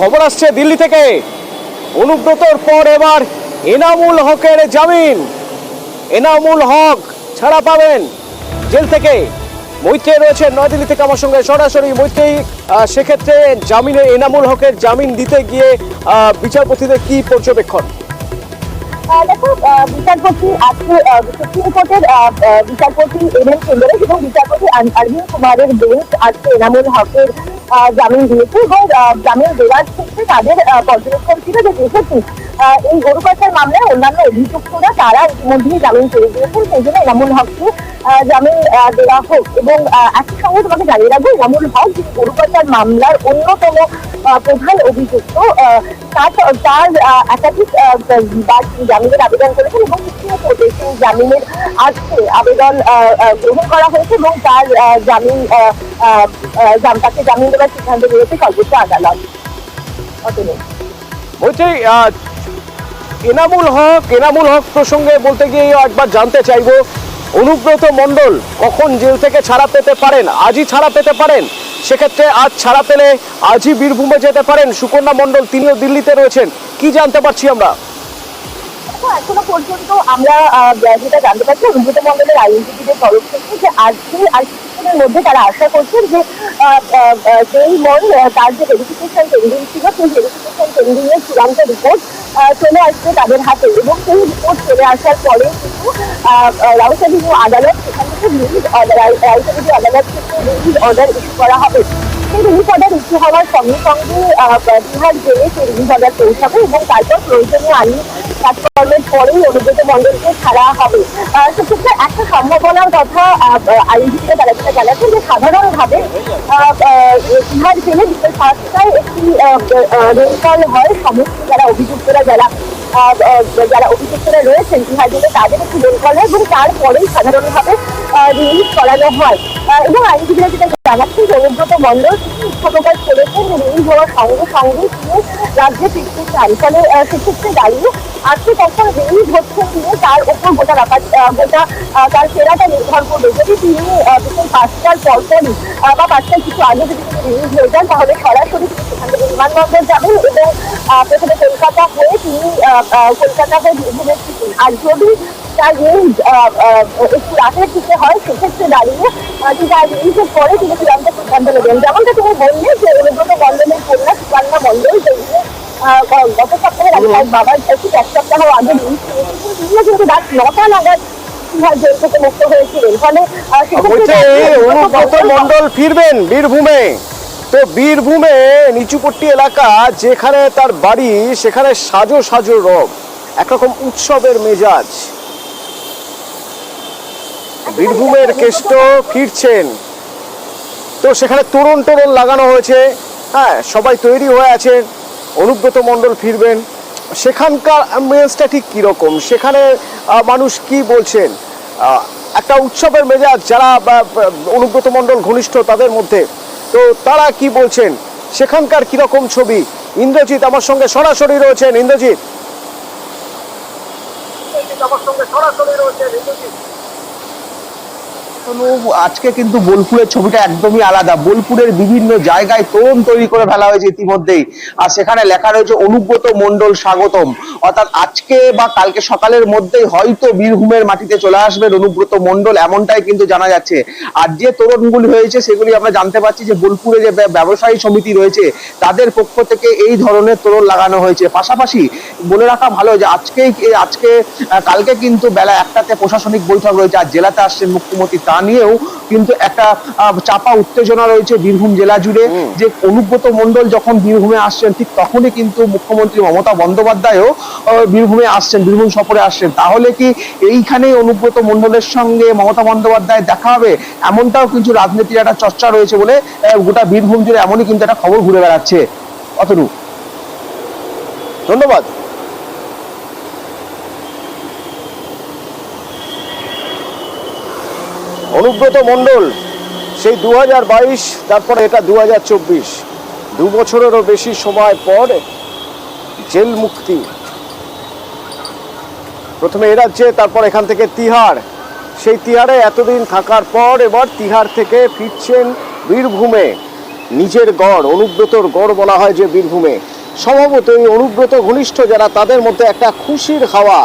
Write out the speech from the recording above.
খবর আসছে দিল্লি থেকে, অনুব্রতর পর এবার এনামুল হকের জামিন। এনামুল হক ছাড়া পাবেন জেল থেকে। মৈত্রী রয়েছে নয়াদিল্লি থেকে আমার সঙ্গে সরাসরি। মৈত্রী, সেক্ষেত্রে জামিনে এনামুল হকের জামিন দিতে গিয়ে বিচারপতিদের কি পর্যবেক্ষণ? দেখো, বিচারপতি আজকে সুপ্রিম কোর্টের বিচারপতি এম সুন্দরেশ এবং বিচারপতি অরবিন্দ কুমারের বেঞ্চ আজকে এনামুল হকের জামিন দিয়েছে এবং জামিন দেওয়ার ক্ষেত্রে তাদের পর্যবেক্ষণ ছিল যে যেহেতু এই গরু পাচার মামলায় অন্যান্য অভিযুক্তরা তারা ইতিমধ্যেই জামিন পেয়ে গিয়েছেন, সেই জন্য এনামুল হককে জামিন দেওয়া হোক। এবং একই সঙ্গে তোমাকে জানিয়ে রাখবো, এনামুল হক যে গরু পাচার মামলার অন্যতম প্রধান অভিযুক্ত, তার একাধিক জামিনের আবেদন করেছেন এবং সুপ্রিম কোর্টে সেই জামিনের আজকে আবেদন গ্রহণ করা হয়েছে এবং তার তাকে জামিন দেওয়ার সিদ্ধান্ত নিয়েছে সর্বোচ্চ আদালত। মৈত্রী, এনামুল হক প্রসঙ্গে বলতে গিয়ে একবার জানতে চাইবো, অনুব্রত মণ্ডল কখন জেল থেকে ছাড়া পেতে পারেন? আজই ছাড়া পেতে পারেন? সেক্ষেত্রে আজ ছাড়া পেলে আজই বীরভূমে যেতে পারেন। সুকন্যা মণ্ডল তিনিও দিল্লিতে রয়েছেন, কি জানতে পারছি আমরা? এখনো পর্যন্ত আমরা যেটা জানতে পারছি, অনুব্রত মণ্ডলের আইনজীবীদের তরফ থেকে যে আজকে আর কিছুক্ষণের মধ্যে তারা আশা করছেন যে যেই তার যে ভেরিফিকেশন পেন্ডিং ছিল সেই ভেরিফিকেশন পেন্ডিং এর চূড়ান্ত রিপোর্ট চলে আসবে তাদের হাতে এবং সেই রিপোর্ট চলে আসার পরে কিন্তু রাউস এভিনিউ আদালত সেখান থেকে রিলিজ রাউস এভিনিউ আদালত থেকে রিলিজ অর্ডার ইস্যু করা হবে। সেই রিলিজ অর্ডার ইস্যু হওয়ার সঙ্গে সঙ্গে বিহার জেলে সেই রিলিজ অর্ডার পৌঁছাবে এবং তারপর প্রয়োজনীয় আইন কাজকর্মের পরেই অনুব্রত মণ্ডলকে ছাড়া হবে। সেক্ষেত্রে একটা সম্ভাবনার কথা আইনজীবীরা তারা যেটা জানাচ্ছেন যে সাধারণভাবে বিহার জেলে বিকেল 5টায় একটি রেল কল হয় সমস্ত যারা অভিযুক্তরা যারা অভিযুক্তরা রয়েছেন বিহার জেলে তাদের একটি রেল কল হয় এবং তারপরেই সাধারণভাবে রিলিজ করানো হয়। এবং আইনজীবীরা যেটা জানাচ্ছেন যে অনুব্রত মণ্ডল ইচ্ছা প্রকাশ করেছেন যে রিলিজ হওয়ার সঙ্গে সঙ্গে তিনি রাজ্যে ফিরতে চান। ফলে সেক্ষেত্রে দাঁড়িয়ে আজকে কখন রিলিজ হচ্ছে তিনি তার ওপর গোটা তার ফেরাটা নির্ভর করবে। যদি তিনি বিকেল 5টার পরপরই বা 5টার কিছু আগে যদি তিনি রিলিজ হয়ে যান তাহলে সরাসরি তিনি সেখান থেকে বিমানবন্দর যাবেন এবং প্রথমে কলকাতা হয়ে বীরভূমের দিকে। আর যদি তার রিলিজ একটু রাতের দিকে হয় সেক্ষেত্রে দাঁড়িয়ে তার রিলিজের পরে তিনি চূড়ান্ত সিদ্ধান্ত নেবেন। যেমনটা তুমি বললে যে অনুব্রত মণ্ডলের কন্যা সুকন্যা মণ্ডল গত সপ্তাহের আগে তার বাবার ঠিক এক সপ্তাহ আগে রিলিজ করেছিলেন, তিনিও কিন্তু রাত 9টা নাগাদ জেল থেকে মুক্ত হয়েছিলেন। ফলে অনুব্রত মণ্ডল ফিরবেন বীরভূমে। তো বীরভূমে নিচুপট্টি এলাকা যেখানে তার বাড়ি, সেখানে সাজো সাজো রব, একরকম উৎসবের মেজাজ। বীরভূমের কেষ্ট ফিরছেন, তো সেখানে তোরণ লাগানো হয়েছে। হ্যাঁ, সবাই তৈরি হয়ে আছেন, অনুব্রত মণ্ডল ফিরবেন। সেখানকার অ্যাম্বিয়েন্সটা ঠিক কিরকম, সেখানে মানুষ কি বলছেন? একটা উৎসবের মেজাজ যারা অনুব্রত মণ্ডল ঘনিষ্ঠ তাদের মধ্যে, তো তারা কি বলছেন, সেখানকার কিরকম ছবি? ইন্দ্রজিৎ আমার সঙ্গে সরাসরি রয়েছেন। ইন্দ্রজিৎ আমার সঙ্গে সরাসরি রয়েছেন। ইন্দ্রজিৎ, আজকে কিন্তু বোলপুরের ছবিটা একদমই আলাদা। বোলপুরের বিভিন্ন জায়গায় তোরণ তৈরি করে ফেলা হয়েছে ইতিমধ্যেই, আর সেখানে লেখা রয়েছে অনুব্রত মণ্ডল স্বাগতম। অর্থাৎ আজকে বা কালকে সকালের মধ্যেই হয়তো বীরভূমের মাটিতে চলে আসবেন অনুব্রত মণ্ডল, এমনটাই কিন্তু জানা যাচ্ছে। আর যে তোরণগুলি হয়েছে সেগুলি আমরা জানতে পারছি যে বোলপুরে যে ব্যবসায়ী সমিতি রয়েছে তাদের পক্ষ থেকে এই ধরনের তোরণ লাগানো হয়েছে। পাশাপাশি বলে রাখা ভালো যে কালকে কিন্তু বেলা 1টাতে প্রশাসনিক বৈঠক রয়েছে, আর জেলাতে আসছেন মুখ্যমন্ত্রী। তা নিয়েও কিন্তু একটা চাপা উত্তেজনা রয়েছে বীরভূম জেলা জুড়ে, যে অনুব্রত মণ্ডল যখন বীরভূমে আসছেন ঠিক তখনই কিন্তু মুখ্যমন্ত্রী মমতা বন্দ্যোপাধ্যায়ও বীরভূমে আসছেন, বীরভূম সফরে আসছেন। তাহলে কি এইখানেই অনুব্রত মণ্ডলের সঙ্গে মমতা বন্দ্যোপাধ্যায় দেখা হবে, এমনটাও কিন্তু রাজনীতির একটা চর্চা রয়েছে বলে গোটা বীরভূম জুড়ে এমনই কিন্তু একটা খবর ঘুরে বেড়াচ্ছে। অতনু, ধন্যবাদ। অনুব্রত মণ্ডল সেই 2022, তারপরে এটা 2024, 2 বছরেরও বেশি সময় পর জেল মুক্তি। প্রথমে এ রাজ্যে, তারপর এখান থেকে তিহার। সেই তিহারে এতদিন থাকার পর এবার তিহার থেকে ফিরছেন বীরভূমে। নিজের গড়, অনুব্রতর গড় বলা হয় যে বীরভূমে, স্বভাবত এই অনুব্রত ঘনিষ্ঠ যারা তাদের মধ্যে একটা খুশির হাওয়া